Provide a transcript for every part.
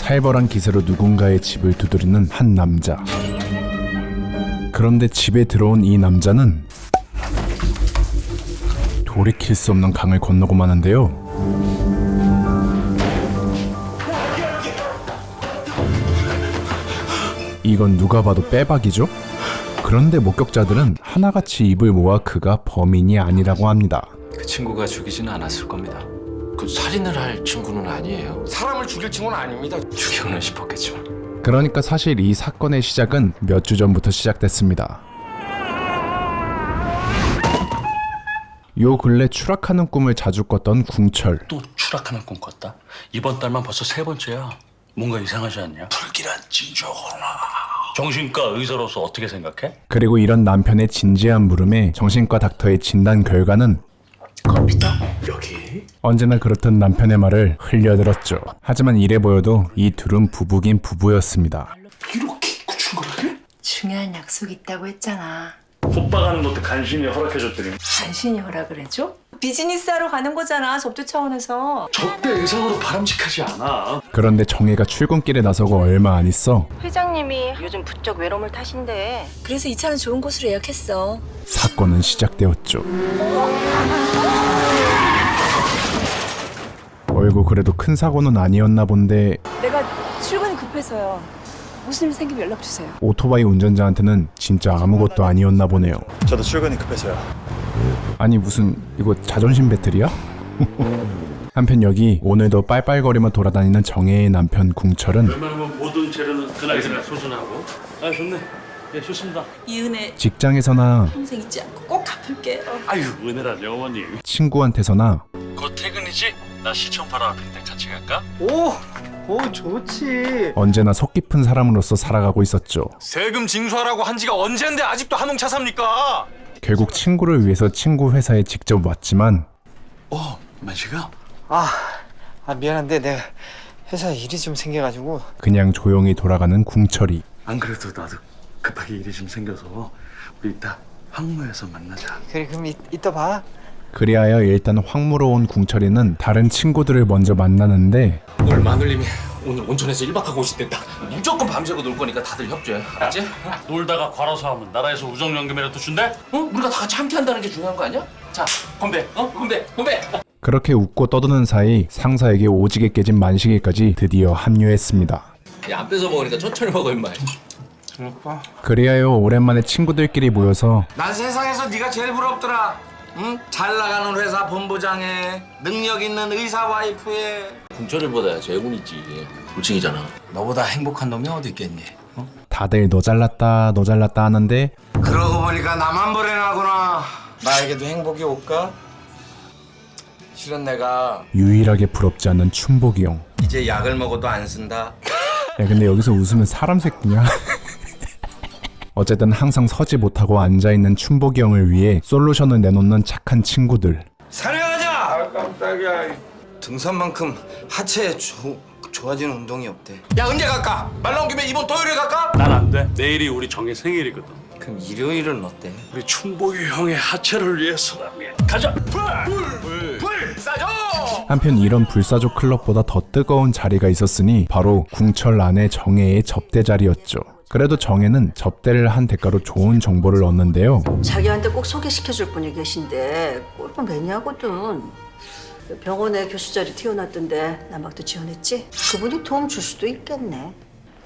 살벌한 기세로 누군가의 집을 두드리는 한 남자. 그런데 집에 들어온 이 남자는 돌이킬 수 없는 강을 건너고 마는데요. 이건 누가 봐도 빼박이죠? 그런데 목격자들은 하나같이 입을 모아 그가 범인이 아니라고 합니다. 그 친구가 죽이지는 않았을 겁니다. 그 살인을 할 친구는 아니에요. 사람을 죽일 친구는 아닙니다. 죽이고는 싶었겠지만. 그러니까 사실 이 사건의 시작은 몇 주 전부터 시작됐습니다. 요 근래 추락하는 꿈을 자주 꿨던 궁철. 또 추락하는 꿈 꿨다? 이번 달만 벌써 3번째야. 뭔가 이상하지 않냐? 불길한 징조구나. 정신과 의사로서 어떻게 생각해? 그리고 이런 남편의 진지한 물음에 정신과 닥터의 진단 결과는 컴퓨터? 여기? 언제나 그렇듯 남편의 말을 흘려들었죠. 하지만 이래 보여도 이 둘은 부부긴 부부였습니다. 이렇게 구출거리를? 중요한 약속 있다고 했잖아. 호빠가는 것도 간신히 허락해줬더니 간신히 허락을 해줘? 비즈니스 하러 가는 거잖아, 접대 차원에서. 절대 의상으로 바람직하지 않아. 그런데 정혜가 출근길에 나서고 얼마 안 있어 회장님이 요즘 부쩍 외로움을 타신대. 그래서 이 차는 좋은 곳으로 예약했어. 사건은 시작되었죠. 어이구 그래도 큰 사고는 아니었나 본데 내가 출근이 급해서요. 무슨 일 생기면 연락 주세요. 오토바이 운전자한테는 진짜 아무것도 아니었나 보네요. 저도 출근이 급해서요. 아니 무슨 이거 자존심 배틀이야? 한편 여기 오늘도 빨빨거리며 돌아다니는 정혜의 남편 궁철은 웬만하면 모든 재료는 그날그날 소진하고. 아 좋네. 예 좋습니다. 이 은혜 직장에서나 평생 잊지 않고 꼭 갚을게. 아유 은혜란 영원히. 친구한테서나 곧 퇴근이지? 나 시청 바로 앞인데 같이 갈까? 오 좋지. 언제나 속 깊은 사람으로서 살아가고 있었죠. 세금 징수하라고 한 지가 언젠데 아직도 한웅차 삽니까? 결국 친구를 위해서 친구 회사에 직접 왔지만 만식아? 미안한데 내가 회사 일이 좀 생겨가지고. 그냥 조용히 돌아가는 궁철이. 안 그래도 나도 급하게 일이 좀 생겨서 우리 이따 황무에서 만나자. 그래 그럼 이따 봐. 그리하여 일단 황무로 온 궁철이는 다른 친구들을 먼저 만나는데 오늘 마눌님이 오늘 온천에서 1박하고 오신댔다. 무조건 밤새고 놀 거니까 다들 협조해. 알았지? 놀다가 과로사 하면 나라에서 우정연금이라도 준대? 우리가 다 같이 함께 한다는 게 중요한 거 아니야? 자, 건배. 건배. 그렇게 웃고 떠드는 사이 상사에게 오지게 깨진 만식이까지 드디어 합류했습니다. 야, 안 뺏어 먹으니까 천천히 먹어 임마. 그리하여 오랜만에 친구들끼리 모여서 난 세상에서 네가 제일 부럽더라. 응? 잘 나가는 회사 본부장에 능력 있는 의사 와이프에. 궁철이보다 재군이지. 돌싱이잖아. 너보다 행복한 놈이 어디 있겠니? 다들 너 잘났다 하는데 그러고 보니까 나만 불행하구나. 나에게도 행복이 올까? 실은 내가 유일하게 부럽지 않는 춘복이 형. 이제 약을 먹어도 안 쓴다. 야 근데 여기서 웃으면 사람 새끼냐? 어쨌든 항상 서지 못하고 앉아있는 춘복이 형을 위해 솔루션을 내놓는 착한 친구들. 사냥하자! 깜짝이야. 등산만큼 하체에 좋아지는 운동이 없대. 야 언제 갈까? 말 나온 김에 이번 토요일에 갈까? 난 안 돼. 내일이 우리 정의 생일이거든. 그럼 일요일은 어때? 우리 춘복이 형의 하체를 위해서라면 가자. 불 싸줘! 한편 이런 불사조 클럽보다 더 뜨거운 자리가 있었으니 바로 궁철 아내 정혜의 접대 자리였죠. 그래도 정혜는 접대를 한 대가로 좋은 정보를 얻는데요. 자기한테 꼭 소개시켜줄 분이 계신데 꼴끔 매니아거든. 병원에 교수 자리 튀어났던데 남학도 지원했지? 그분이 도움 줄 수도 있겠네.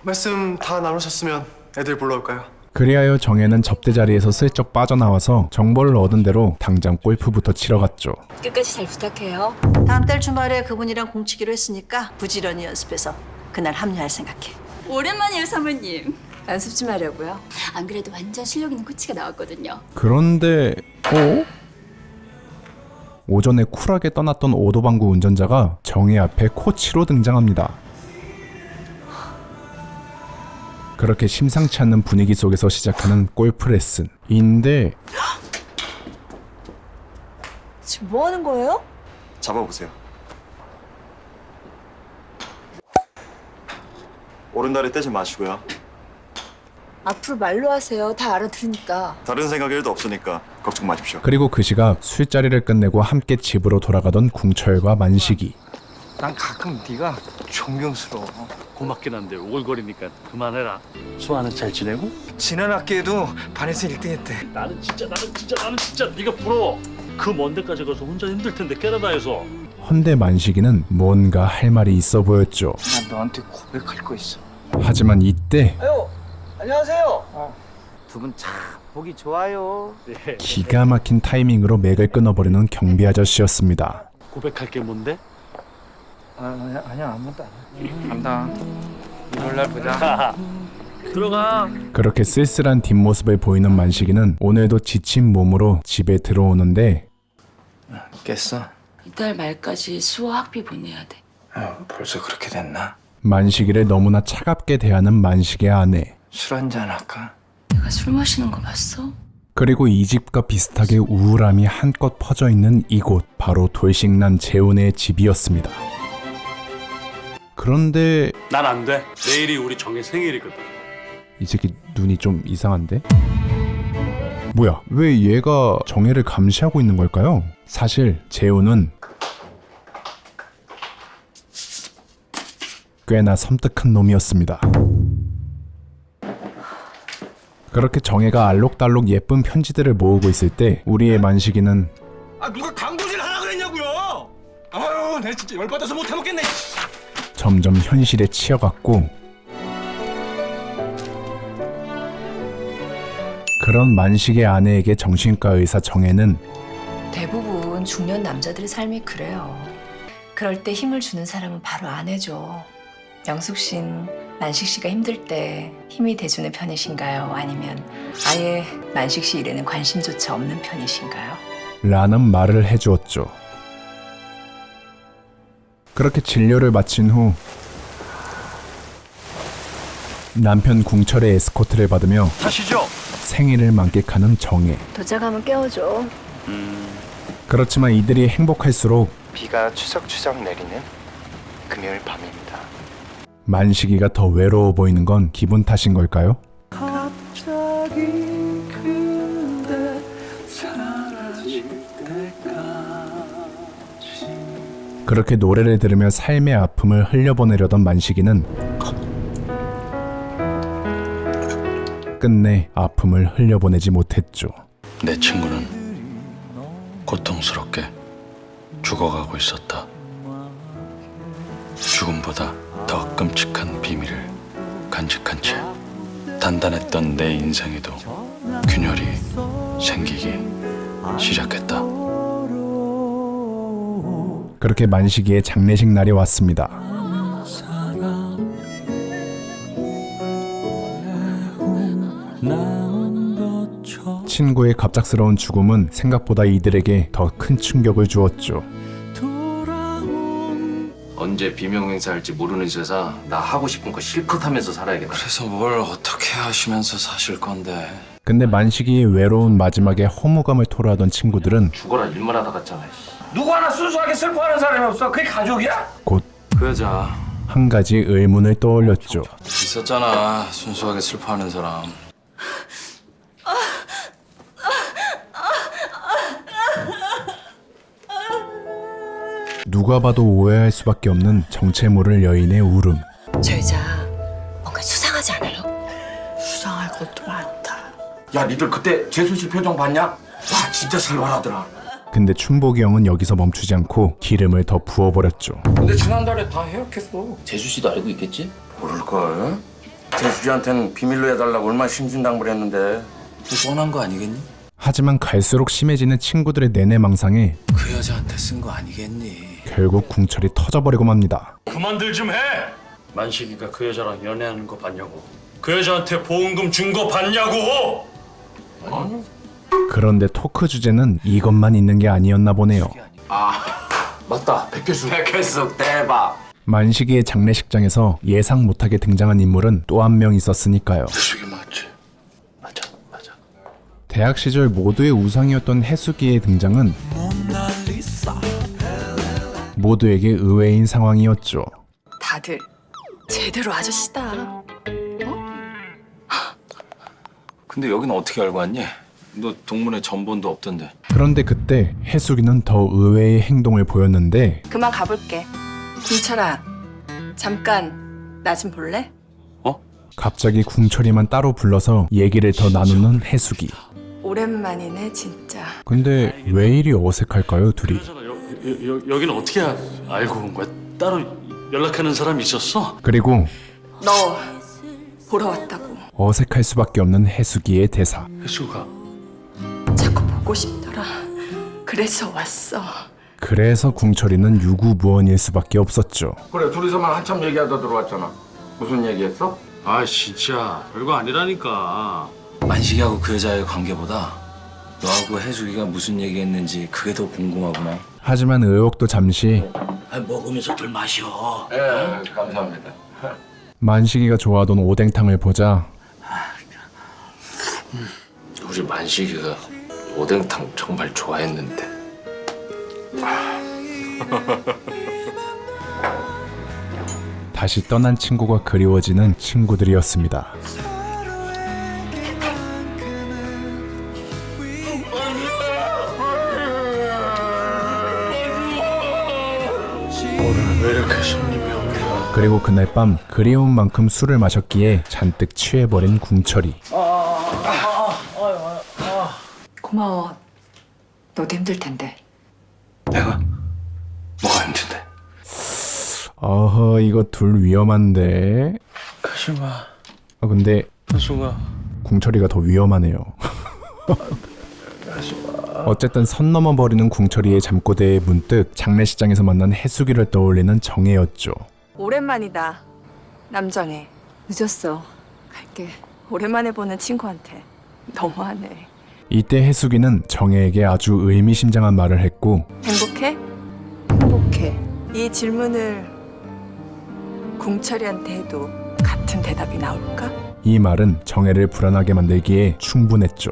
말씀 다 나누셨으면 애들 불러올까요? 그리하여 정혜는 접대 자리에서 슬쩍 빠져나와서 정보를 얻은 대로 당장 골프부터 치러 갔죠. 끝까지 잘 부탁해요. 다음 달 주말에 그분이랑 공치기로 했으니까 부지런히 연습해서 그날 합류할 생각해. 오랜만이에요, 사모님. 연습 좀 하려고요. 안 그래도 완전 실력 있는 코치가 나왔거든요. 그런데 오전에 쿨하게 떠났던 오도방구 운전자가 정혜 앞에 코치로 등장합니다. 그렇게 심상치 않는 분위기 속에서 시작하는 골프 레슨인데 지금 뭐 하는 거예요? 잡아보세요. 오른다리 떼지 마시고요. 앞으로 말로 하세요. 다 알아들으니까. 다른 생각 1도 없으니까 걱정 마십시오. 그리고 그 시각 술자리를 끝내고 함께 집으로 돌아가던 궁철과 만식이. 난 가끔 네가 존경스러워. 고맙긴 한데 오글거리니까 그만해라. 수아는 잘 지내고? 지난 학기에도 반에서 1등했대. 나는 진짜 네가 부러워. 그 먼 데까지 가서 혼자 힘들 텐데 캐나다에서. 헌데 만식이는 뭔가 할 말이 있어 보였죠. 난 너한테 고백할 거 있어. 하지만 이때 두 분 참 보기 좋아요. 기가 막힌 타이밍으로 맥을 끊어버리는 경비 아저씨였습니다. 고백할 게 뭔데? 아니야 아무것도 아니야. 간다. 이럴 날 보자. 들어가. 그렇게 쓸쓸한 뒷모습을 보이는 만식이는 오늘도 지친 몸으로 집에 들어오는데 깼어? 이달 말까지 수호 학비 보내야 돼. 벌써 그렇게 됐나? 만식이를 너무나 차갑게 대하는 만식의 아내. 술 한잔 할까? 내가 술 마시는 거 봤어? 그리고 이 집과 비슷하게 우울함이 한껏 퍼져 있는 이곳, 바로 돌싱난 재훈의 집이었습니다. 그런데 난 안 돼. 내일이 우리 정의 생일이거든. 이 새끼 눈이 좀 이상한데? 뭐야, 왜 얘가 정혜를 감시하고 있는 걸까요? 사실 재훈은 꽤나 섬뜩한 놈이었습니다. 그렇게 정혜가 알록달록 예쁜 편지들을 모으고 있을 때 우리의 만식이는 누가 강도질 하라 그랬냐고요? 아유, 내 진짜 열받아서 못 해먹겠네. 점점 현실에 치여갔고, 그런 만식의 아내에게 정신과 의사 정혜는 대부분 중년 남자들의 삶이 그래요. 그럴 때 힘을 주는 사람은 바로 아내죠. 영숙 씨는 만식 씨가 힘들 때 힘이 돼주는 편이신가요? 아니면 아예 만식 씨 일에는 관심조차 없는 편이신가요? 라는 말을 해주었죠. 그렇게 진료를 마친 후 남편 궁철의 에스코트를 받으며 타시죠. 생일을 만끽하는 정혜. 도착하면 깨워줘. 그렇지만 이들이 행복할수록 비가 추적추적 내리는 금요일 밤입니다. 만식이가 더 외로워 보이는 건 기분 탓인 걸까요? 그렇게 노래를 들으며 삶의 아픔을 흘려보내려던 만식이는 끝내 아픔을 흘려보내지 못했죠. 내 친구는 고통스럽게 죽어가고 있었다. 죽음보다 더 끔찍한 비밀을 간직한 채 단단했던 내 인생에도 균열이 생기기 시작했다. 그렇게 만식이의 장례식 날이 왔습니다. 친구의 갑작스러운 죽음은 생각보다 이들에게 더 큰 충격을 주었죠. 언제 비명 행사할지 모르는 세상 나 하고 싶은 거 실컷 하면서 살아야겠다. 그래서 뭘 어떻게 하시면서 사실 건데? 근데 만식이의 외로운 마지막에 허무감을 토로하던 친구들은 죽어라 일만 하다 갔잖아. 누구 하나 순수하게 슬퍼하는 사람이 없어? 그게 가족이야? 곧 그 여자 한 가지 의문을 떠올렸죠. 있었잖아. 순수하게 슬퍼하는 사람. 누가 봐도 오해할 수밖에 없는 정체 모를 여인의 울음. 저 여자 뭔가 수상하지 않아요? 수상할 것도 많다. 야, 니들 그때 재수 씨 표정 봤냐? 와, 진짜 살벌하더라. 근데 춘복이 형은 여기서 멈추지 않고 기름을 더 부어버렸죠. 근데 지난달에 다 해약했어. 재수 씨도 알고 있겠지? 모를걸. 재수 씨한테는 비밀로 해달라고 얼마나 신신당부했는데. 뻔한 거 아니겠니? 하지만 갈수록 심해지는 친구들의 내내망상에 그 여자한테 쓴 거 아니겠니? 결국 궁철이 터져버리고 맙니다. 그만들 좀 해. 만식이가 그 여자랑 연애하는 거 봤냐고. 그 여자한테 보험금 준 거 봤냐고. 그런데 토크 주제는 이것만 있는 게 아니었나 보네요. 맞다 백교수. 백회숙 대박. 만식이의 장례식장에서 예상 못하게 등장한 인물은 또 한 명 있었으니까요. 해숙이 맞지? 맞아. 대학 시절 모두의 우상이었던 해수기의 등장은 모두에게 의외인 상황이었죠. 다들 제대로 아저씨다. 근데 여긴 어떻게 알고 왔니? 너 동문회 전본도 없던데. 그런데 그때 해수기는 더 의외의 행동을 보였는데 그만 가볼게. 궁철아, 잠깐 나 좀 볼래? 갑자기 궁철이만 따로 불러서 얘기를 더 나누는 해숙이. 오랜만이네 진짜. 근데 왜 이리 어색할까요, 둘이? 여기는 어떻게 알고 온 거야? 따로 연락하는 사람이 있었어? 그리고 너 보러 왔다고. 어색할 수밖에 없는 해숙이의 대사. 혜수가 자꾸 보고 싶더라. 그래서 왔어. 그래서 궁철이는 유구무원일 수밖에 없었죠. 그래 둘이서만 한참 얘기하다 들어왔잖아. 무슨 얘기했어? 아 진짜 별거 아니라니까. 만식이하고 그 여자의 관계보다 너하고 혜숙이가 무슨 얘기했는지 그게 더 궁금하구나. 하지만 의혹도 잠시. 먹으면서 들 마셔. 예, 감사합니다. 만식이가 좋아하던 오뎅탕을 보자 우리 만식이가 오뎅탕 정말 좋아했는데. 다시 떠난 친구가 그리워지는 친구들이었습니다. 왜 이렇게 손님이 없냐? 그리고 그날 밤 그리운 만큼 술을 마셨기에 잔뜩 취해버린 궁철이. 고마워. 너도 힘들 텐데. 내가? 뭐가 힘든데? 어허, 이거 둘 위험한데. 가지마. 근데 혜수가 궁철이가 더 위험하네요. 어쨌든 선 넘어버리는 궁철이의 잠꼬대에 문득 장례식장에서 만난 해숙이를 떠올리는 정혜였죠. 오랜만이다. 남정혜. 늦었어. 갈게. 오랜만에 보는 친구한테. 너무하네. 이때 해숙이는 정혜에게 아주 의미심장한 말을 했고 행복해? 행복해. 이 질문을 궁철이한테 해도 같은 대답이 나올까? 이 말은 정혜를 불안하게 만들기에 충분했죠.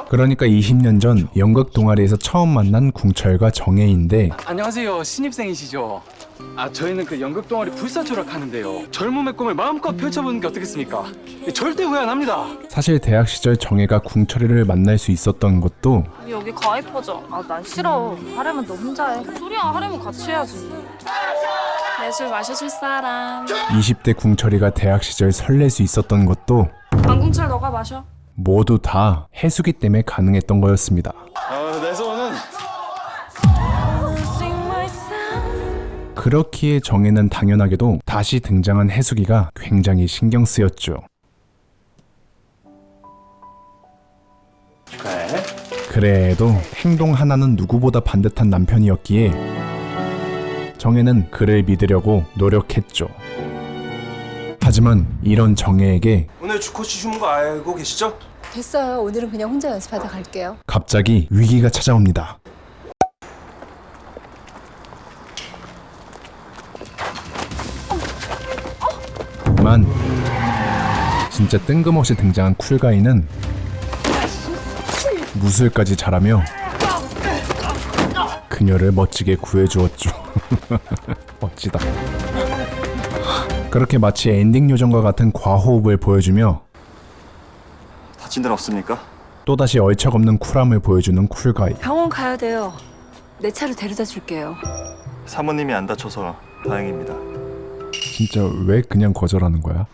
그러니까 20년 전 연극 동아리에서 처음 만난 궁철과 정혜인데 안녕하세요. 신입생이시죠? 저희는 그 연극 동아리 불사조락 하는데요. 젊음의 꿈을 마음껏 펼쳐보는 게 어떻겠습니까? 절대 후회 안 합니다. 사실 대학 시절 정혜가 궁철이를 만날 수 있었던 것도 여기 가입하자. 난 싫어. 하려면 너 혼자 해. 소리야, 하려면 같이 해야지. 내 술 마셔줄 사람. 20대 궁철이가 대학 시절 설렐 수 있었던 것도 안궁철 너가 마셔. 모두 다 해숙이 때문에 가능했던 거였습니다. 내 소원은 그렇기에 정혜는 당연하게도 다시 등장한 해숙이가 굉장히 신경 쓰였죠. 그래도 행동 하나는 누구보다 반듯한 남편이었기에 정혜는 그를 믿으려고 노력했죠. 하지만 이런 정혜에게 오늘 주코치 주문 거 알고 계시죠? 됐어요. 오늘은 그냥 혼자 연습하다 갈게요. 갑자기 위기가 찾아옵니다. 만 진짜 뜬금없이 등장한 쿨가이는 무술까지 잘하며 그녀를 멋지게 구해주었죠. 멋지다. 그렇게 마치 엔딩 요정과 같은 과호흡을 보여주며 다친 데는 없습니까? 또다시 얼척없는 쿨함을 보여주는 쿨가이. 병원 가야 돼요. 내 차로 데려다 줄게요. 사모님이 안 다쳐서 다행입니다. 진짜 왜 그냥 거절하는 거야?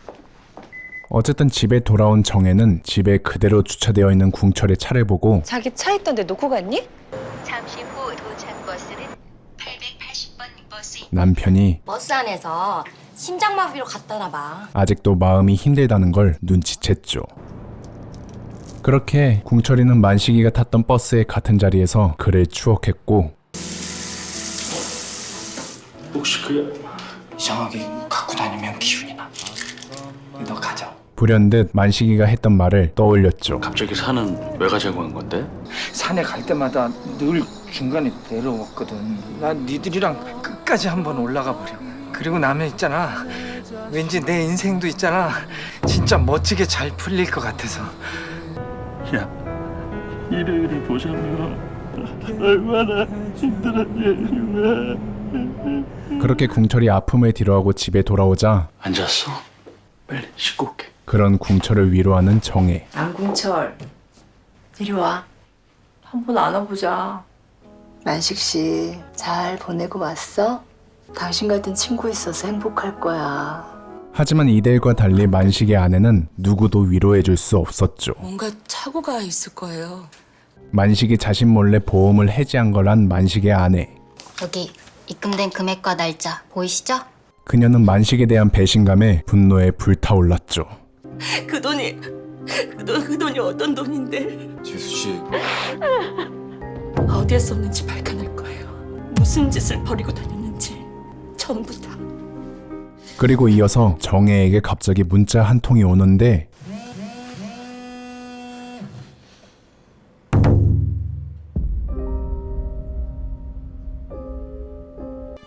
어쨌든 집에 돌아온 정혜는 집에 그대로 주차되어 있는 궁철의 차를 보고 자기 차 있던데 놓고 갔니? 잠시 후 도착 버스는 880번 버스. 남편이 버스 안에서 심장마비로 갔다나 봐. 아직도 마음이 힘들다는 걸 눈치챘죠. 그렇게 궁철이는 만식이가 탔던 버스의 같은 자리에서 그를 추억했고 혹시 그 이상하게 갖고 다니면 기분이 나. 너 가져. 불현듯 만식이가 했던 말을 떠올렸죠. 갑자기 산은 왜 가자고 한 건데? 산에 갈 때마다 늘 중간에 내려왔거든. 난 니들이랑 끝까지 한번 올라가 보려. 그리고 나면 있잖아. 왠지 내 인생도 있잖아. 진짜 멋지게 잘 풀릴 것 같아서. 야, 일요일을 보자면 얼마나 힘들었니? 그렇게 궁철이 아픔을 뒤로하고 집에 돌아오자 앉았어? 빨리 씻고 올게. 그런 궁철을 위로하는 정혜. 안궁철, 이리 와. 한번 안아보자. 만식 씨, 잘 보내고 왔어? 당신 같은 친구 있어서 행복할 거야. 하지만 이델과 달리 만식의 아내는 누구도 위로해줄 수 없었죠. 뭔가 착오가 있을 거예요. 만식이 자신 몰래 보험을 해지한 걸 안 만식의 아내. 여기 입금된 금액과 날짜 보이시죠? 그녀는 만식에 대한 배신감에 분노에 불타올랐죠. 그 돈이 어떤 돈인데? 재수 씨, 어디에 썼는지 밝혀낼 거예요. 무슨 짓을 벌이고 다녔는지 전부 다. 그리고 이어서 정혜에게 갑자기 문자 한 통이 오는데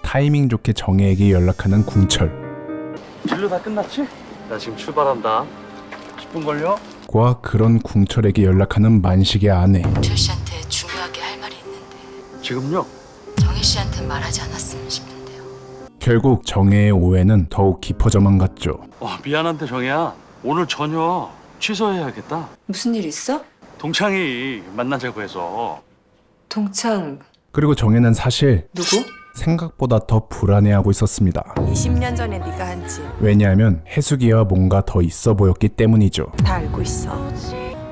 타이밍 좋게 정혜에게 연락하는 궁철. 진료 다 끝났지? 나 지금 출발한다. 10분 걸려? 과 그런 궁철에게 연락하는 만식의 아내. 철 씨한테 중요하게 할 말이 있는데 지금요? 정혜 씨한테 말하지 않았으면 싶은데요. 결국 정혜의 오해는 더욱 깊어져만 갔죠. 미안한데 정혜야. 오늘 저녁 취소해야겠다. 무슨 일 있어? 동창이 만나자고 해서. 동창 그리고 정혜는 사실 누구? 생각보다 더 불안해하고 있었습니다. 20년 전에 네가 한 짓 다 왜냐하면 해숙이와 뭔가 더 있어 보였기 때문이죠. 알고 있어.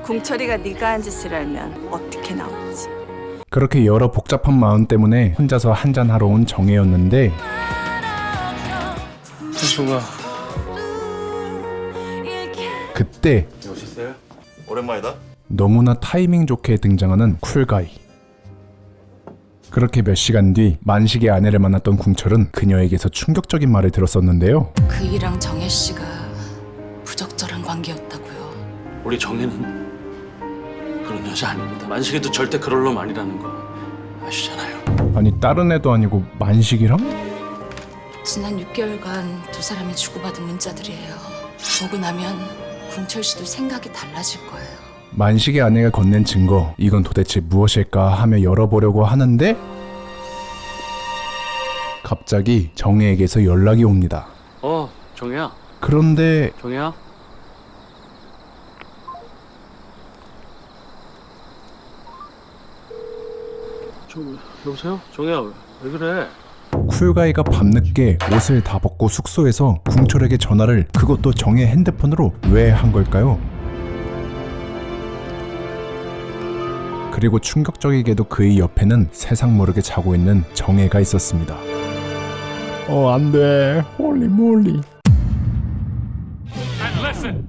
궁철이가 네가 한 짓을 알면 어떻게 나올지. 그렇게 여러 복잡한 마음 때문에 혼자서 한잔하러 온 정혜였는데 해수가 그때 오셨어요? 오랜만이다. 너무나 타이밍 좋게 등장하는 쿨가이. 그렇게 몇 시간 뒤 만식의 아내를 만났던 궁철은 그녀에게서 충격적인 말을 들었었는데요. 그이랑 정혜 씨가 부적절한 관계였다고요. 우리 정혜는 그런 여자 아닙니다. 만식이도 절대 그럴 놈 아니라는 거 아시잖아요. 아니 다른 애도 아니고 만식이랑? 지난 6개월간 두 사람이 주고받은 문자들이에요. 보고 나면 궁철 씨도 생각이 달라질 거예요. 만식의 아내가 건넨 증거, 이건 도대체 무엇일까 하며 열어보려고 하는데 갑자기 정혜에게서 연락이 옵니다. 정혜야. 그런데 정혜야. 여보세요? 정혜야 왜 그래? 쿨가이가 밤늦게 옷을 다 벗고 숙소에서 궁철에게 전화를, 그것도 정혜 핸드폰으로 왜 한 걸까요? 그리고 충격적이게도 그의 옆에는 세상 모르게 자고 있는 정혜가 있었습니다. 안돼, 홀리 몰리. And listen,